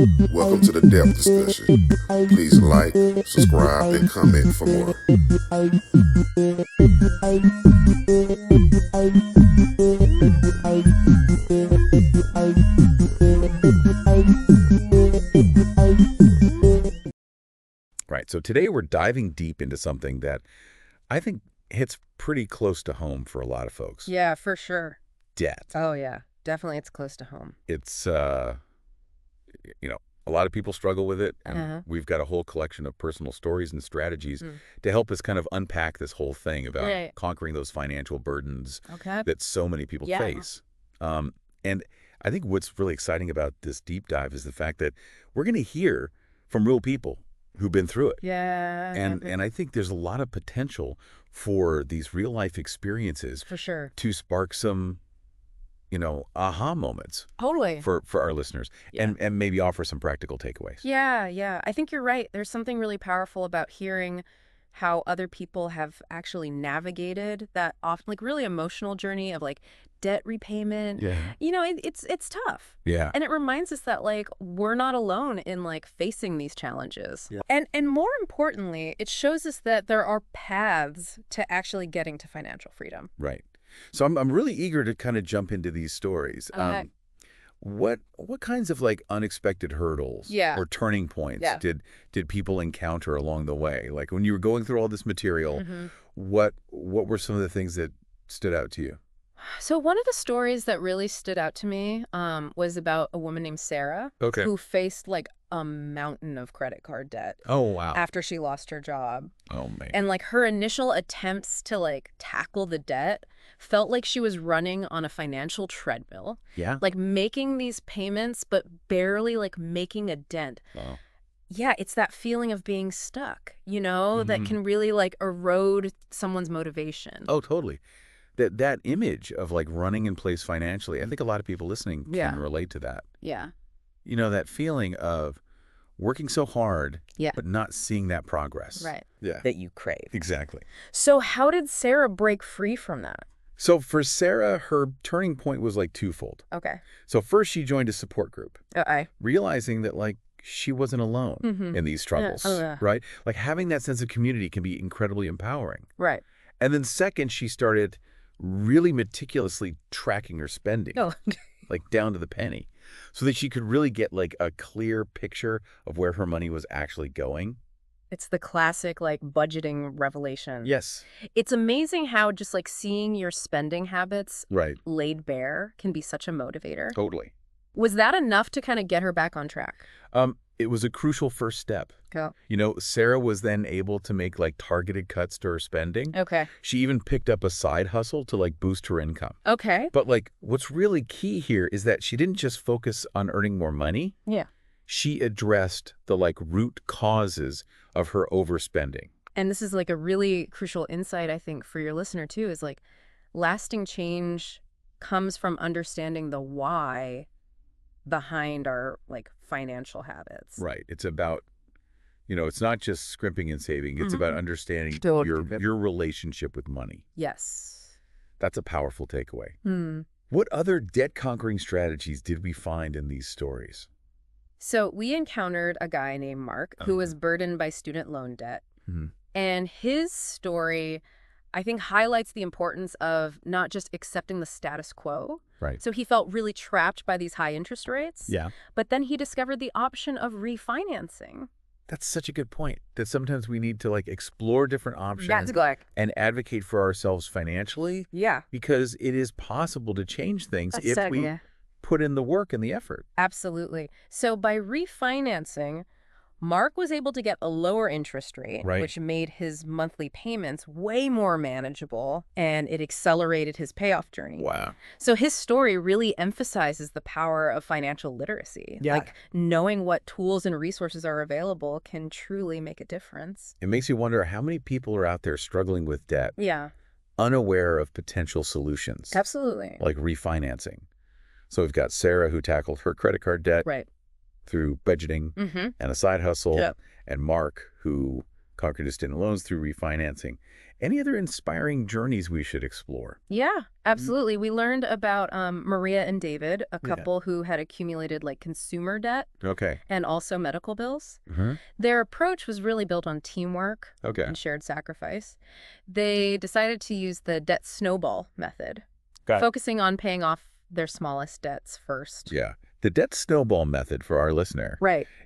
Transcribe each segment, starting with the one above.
Welcome to the Depth Discussion. Please like, subscribe, and comment for more. Right, so today we're diving deep into something that I think hits pretty close to home for a lot of folks. Yeah, for sure. Debt. Oh, yeah. Definitely it's close to home. It's, a lot of people struggle with it, and we've got a whole collection of personal stories and strategies to help us kind of unpack this whole thing about conquering those financial burdens that so many people face. And I think what's really exciting about this deep dive is the fact that we're going to hear from real people who've been through it. Yeah. And I think there's a lot of potential for these real life experiences For sure. to spark some, aha moments Totally. for our listeners and maybe offer some practical takeaways. Yeah. I think you're right. There's something really powerful about hearing how other people have actually navigated that often like really emotional journey of like debt repayment. Yeah. It's tough. Yeah. And it reminds us that like we're not alone in like facing these challenges. Yeah. And more importantly, it shows us that there are paths to actually getting to financial freedom. Right. So I'm really eager to kind of jump into these stories. Okay. What kinds of like unexpected hurdles or turning points did people encounter along the way? Like when you were going through all this material, what were some of the things that stood out to you? So one of the stories that really stood out to me was about a woman named Sarah who faced like a mountain of credit card debt. Oh, wow. After she lost her job. Oh, man. And like her initial attempts to like tackle the debt felt like she was running on a financial treadmill. Yeah. Like making these payments, but barely like making a dent. Oh. Yeah, it's that feeling of being stuck, that can really like erode someone's motivation. Oh, totally. That image of like running in place financially, I think a lot of people listening can relate to that. Yeah. That feeling of working so hard, but not seeing that progress. Right. Yeah. That you crave. Exactly. So how did Sarah break free from that? So for Sarah, her turning point was like twofold. Okay. So first she joined a support group, Okay. realizing that like she wasn't alone in these struggles, right? Like having that sense of community can be incredibly empowering. Right. And then second, she started really meticulously tracking her spending, like down to the penny, so that she could really get like a clear picture of where her money was actually going. It's the classic like budgeting revelation. Yes. It's amazing how just like seeing your spending habits laid bare can be such a motivator. Totally. Was that enough to kind of get her back on track? It was a crucial first step. Go. Sarah was then able to make like targeted cuts to her spending. Okay. She even picked up a side hustle to like boost her income. Okay. But like what's really key here is that she didn't just focus on earning more money. Yeah. She addressed the like root causes of her overspending. And this is like a really crucial insight, I think, for your listener too, is like lasting change comes from understanding the why behind our like financial habits. Right. It's about, it's not just scrimping and saving. It's about understanding your relationship with money. Yes. That's a powerful takeaway. What other debt conquering strategies did we find in these stories? So we encountered a guy named Mark who was burdened by student loan debt. And his story, I think, highlights the importance of not just accepting the status quo. Right. So he felt really trapped by these high interest rates. Yeah. But then he discovered the option of refinancing. That's such a good point, that sometimes we need to like explore different options and advocate for ourselves financially. Yeah. Because it is possible to change things if we put in the work and the effort. Absolutely. So by refinancing, Mark was able to get a lower interest rate, which made his monthly payments way more manageable, and it accelerated his payoff journey. Wow. So his story really emphasizes the power of financial literacy. Yeah. Like knowing what tools and resources are available can truly make a difference. It makes you wonder how many people are out there struggling with debt, unaware of potential solutions. Absolutely. Like refinancing. So we've got Sarah who tackled her credit card debt through budgeting and a side hustle, and Mark who conquered his student loans through refinancing. Any other inspiring journeys we should explore? Yeah, absolutely. We learned about Maria and David, a couple who had accumulated like consumer debt and also medical bills. Their approach was really built on teamwork and shared sacrifice. They decided to use the debt snowball method, focusing on paying off their smallest debts first. Yeah. The debt snowball method, for our listener,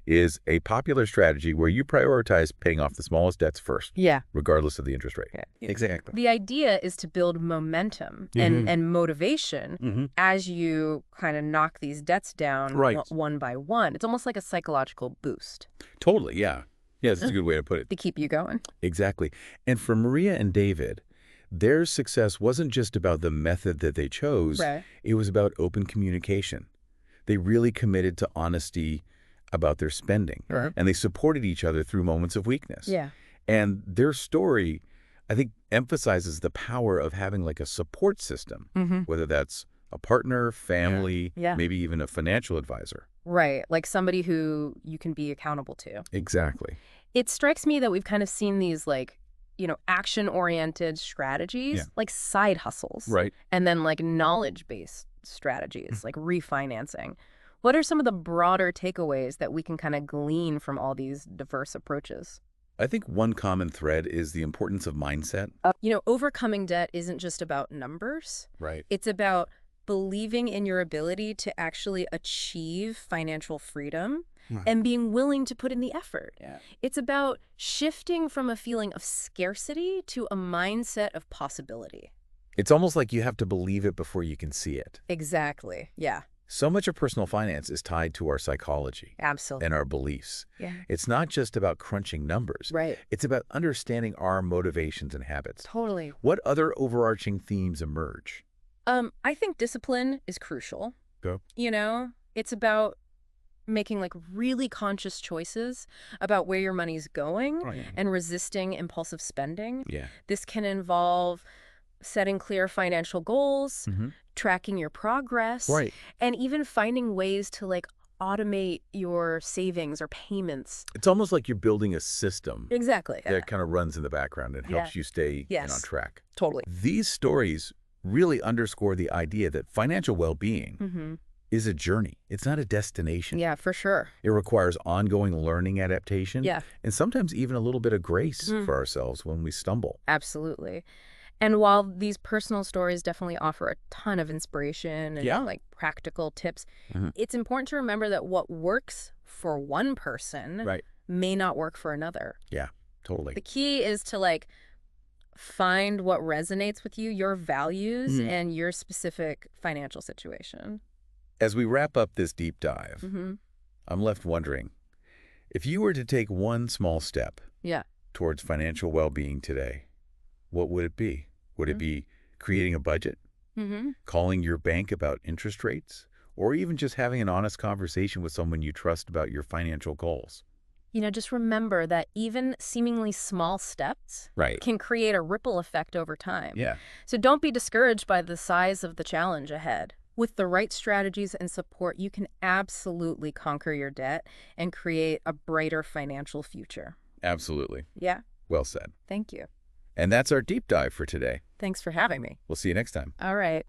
is a popular strategy where you prioritize paying off the smallest debts first, regardless of the interest rate. Exactly. The idea is to build momentum and motivation as you kind of knock these debts down one by one. It's almost like a psychological boost. Totally, yeah. Yes, that's a good way to put it. To keep you going. Exactly. And for Maria and David, their success wasn't just about the method that they chose. It was about open communication. They really committed to honesty about their spending. And they supported each other through moments of weakness. And their story, I think, emphasizes the power of having like a support system, whether that's a partner, family, maybe even a financial advisor. Right, like somebody who you can be accountable to. Exactly. It strikes me that we've kind of seen these like, you know, action-oriented strategies, like side hustles. And then like knowledge-based strategies, like refinancing. What are some of the broader takeaways that we can kind of glean from all these diverse approaches? I think one common thread is the importance of mindset. You know, overcoming debt isn't just about numbers. It's about believing in your ability to actually achieve financial freedom and being willing to put in the effort. It's about shifting from a feeling of scarcity to a mindset of possibility. It's almost like you have to believe it before you can see it. Exactly. Yeah. So much of personal finance is tied to our psychology. Absolutely. And our beliefs. It's not just about crunching numbers. It's about understanding our motivations and habits. Totally. What other overarching themes emerge? I think discipline is crucial. You know, it's about making like really conscious choices about where your money's going and resisting impulsive spending. This can involve setting clear financial goals, tracking your progress, and even finding ways to like automate your savings or payments. It's almost like you're building a system. Exactly. That kind of runs in the background and helps you stay on track. Totally. These stories really underscore the idea that financial well-being is a journey. It's not a destination. Yeah, for sure. It requires ongoing learning adaptation and sometimes even a little bit of grace for ourselves when we stumble. Absolutely. And while these personal stories definitely offer a ton of inspiration and like practical tips, it's important to remember that what works for one person may not work for another. Yeah, totally. The key is to like find what resonates with you, your values, and your specific financial situation. As we wrap up this deep dive, I'm left wondering, if you were to take one small step towards financial well-being today, what would it be? Would it be creating a budget, calling your bank about interest rates, or even just having an honest conversation with someone you trust about your financial goals? You know, just remember that even seemingly small steps can create a ripple effect over time. So don't be discouraged by the size of the challenge ahead. With the right strategies and support, you can absolutely conquer your debt and create a brighter financial future. Absolutely. Yeah. Well said. Thank you. And that's our deep dive for today. Thanks for having me. We'll see you next time. All right.